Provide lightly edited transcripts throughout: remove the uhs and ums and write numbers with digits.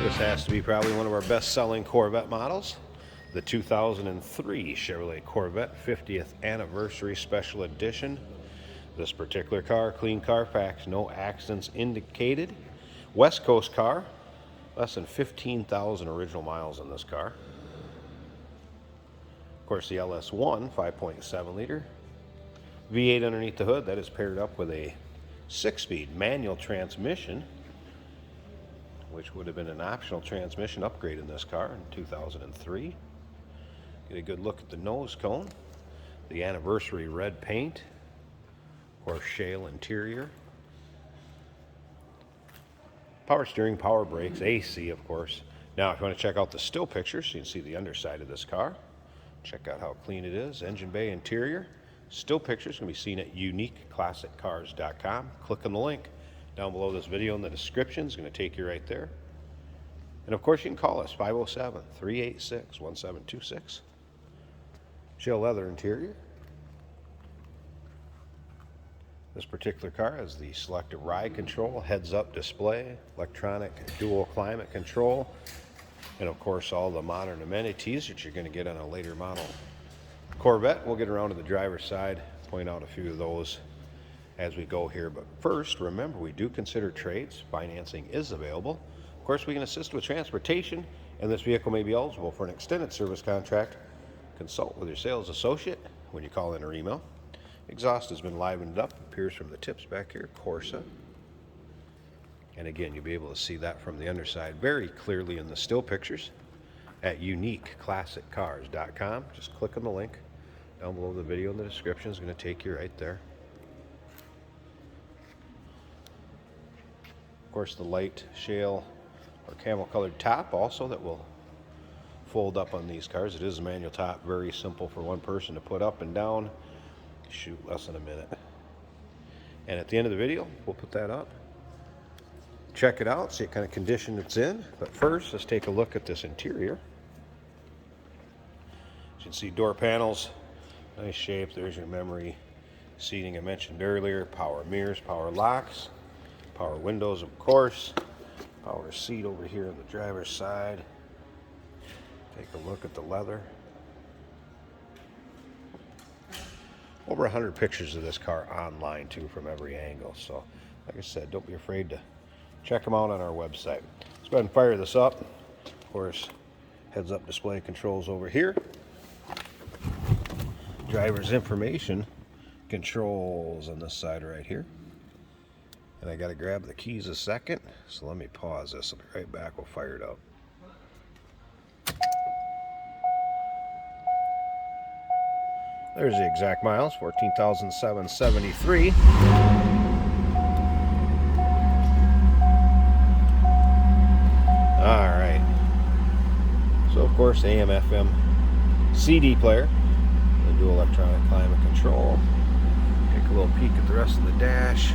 This has to be probably one of our best-selling Corvette models, the 2003 Chevrolet Corvette 50th Anniversary Special Edition. This particular car, clean Carfax, no accidents indicated. West Coast car, less than 15,000 original miles in this car. Of course, the LS1 5.7 liter V8 underneath the hood. That is paired up with a 6-speed manual transmission, which would have been an optional transmission upgrade in this car in 2003. Get a good look at the nose cone, the anniversary red paint, of course shale interior, power steering, power brakes, AC of course. Now if you want to check out the still pictures, you can see the underside of this car. Check out how clean it is. Engine bay interior. Still pictures can be seen at uniqueclassiccars.com. Click on the link down below this video in the description. It's going to take you right there. And of course you can call us 507-386-1726. Shell leather interior. This particular car has the selective ride control, heads-up display, electronic dual climate control, and of course all the modern amenities that you're going to get on a later model Corvette. We'll get around to the driver's side, point out a few of those as we go here. But first, remember, we do consider trades. Financing is available. Of course, we can assist with transportation, and this vehicle may be eligible for an extended service contract. Consult with your sales associate when you call in or email. Exhaust has been livened up, appears from the tips back here, Corsa. And again, you'll be able to see that from the underside very clearly in the still pictures at uniqueclassiccars.com. Just click on the link down below the video in the description. Is going to take you right there. Of course, the light shale or camel colored top also that will fold up on these cars. It is a manual top, very simple for one person to put up and down. Shoot, less than a minute. And at the end of the video, we'll put that up. Check it out, see what kind of condition it's in. But first, let's take a look at this interior. As you can see, door panels, nice shape. There's your memory seating I mentioned earlier. Power mirrors, power locks, power windows, of course. Power seat over here on the driver's side. Take a look at the leather. Over 100 pictures of this car online too from every angle. So like I said, don't be afraid to check them out on our website. Let's go ahead and fire this up. Of course, heads up display controls over here. Driver's information controls on this side right here. And I got to grab the keys a second. So let me pause this. I'll be right back. We'll fire it up. There's the exact miles, 14,773. All right. So of course, AM, FM, CD player, the dual electronic climate control. Take a little peek at the rest of the dash.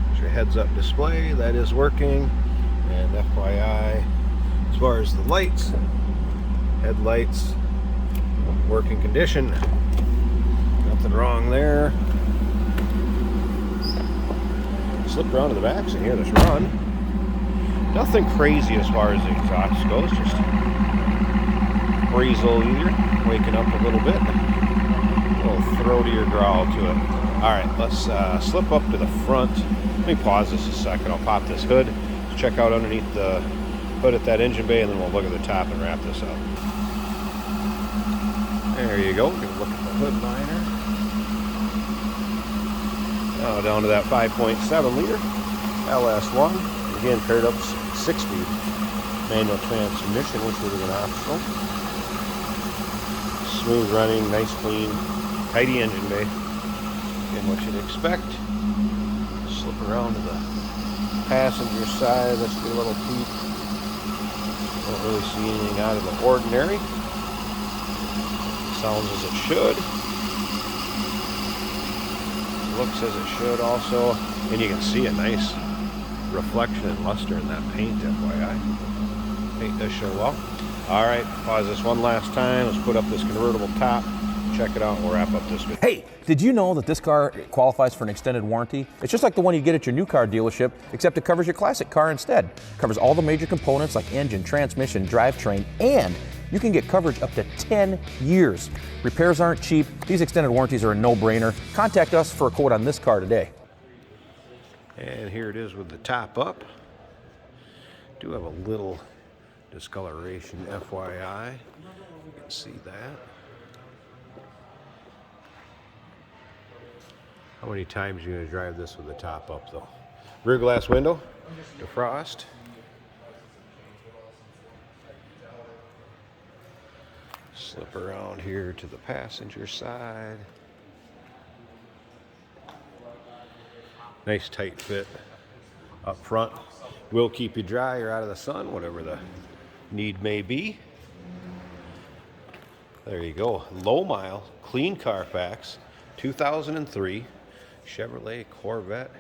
There's your heads-up display, that is working. And FYI, as far as the lights, headlights, working condition, nothing wrong there. Slip around to the back, so here, let's run. Nothing crazy as far as the exhaust goes, just breezel either, waking up a little bit, a little throatier growl to it. Alright, let's slip up to the front. Let me pause this a second, I'll pop this hood, let's check out underneath the hood at that engine bay, and then we'll look at the top and wrap this up. There you go. Get a look at the hood liner. Now down to that 5.7 liter LS1. Again, paired up 6-speed manual transmission, which would have been optional. Smooth running, nice, clean, tidy engine bay. Again, what you'd expect. Slip around to the passenger side. Let's get a little peek. Don't really see anything out of the ordinary. Sounds as it should. Looks as it should also. And you can see a nice reflection and luster in that paint, FYI. Paint does show well. Alright, pause this one last time. Let's put up this convertible top. check it out and we'll wrap up this video. Hey, did you know that this car qualifies for an extended warranty? It's just like the one you get at your new car dealership, except it covers your classic car instead. It covers all the major components like engine, transmission, drivetrain, and you can get coverage up to 10 years. Repairs aren't cheap. These extended warranties are a no-brainer. Contact us for a quote on this car today. And here it is with the top up. Do have a little discoloration, FYI. You can see that. How many times are you going to drive this with the top up though? Rear glass window, defrost. Slip around here to the passenger side. Nice tight fit up front. Will keep you dry or out of the sun, whatever the need may be. There you go. Low mile, clean Carfax, 2003 Chevrolet Corvette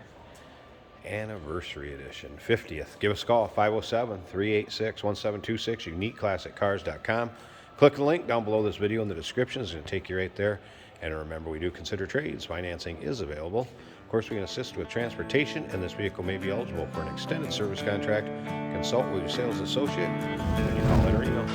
Anniversary Edition, 50th. Give us a call, 507-386-1726, uniqueclassiccars.com. Click the link down below this video in the description. It's going to take you right there. And remember, we do consider trades. Financing is available. Of course, we can assist with transportation, and this vehicle may be eligible for an extended service contract. Consult with your sales associate, and you call in or email.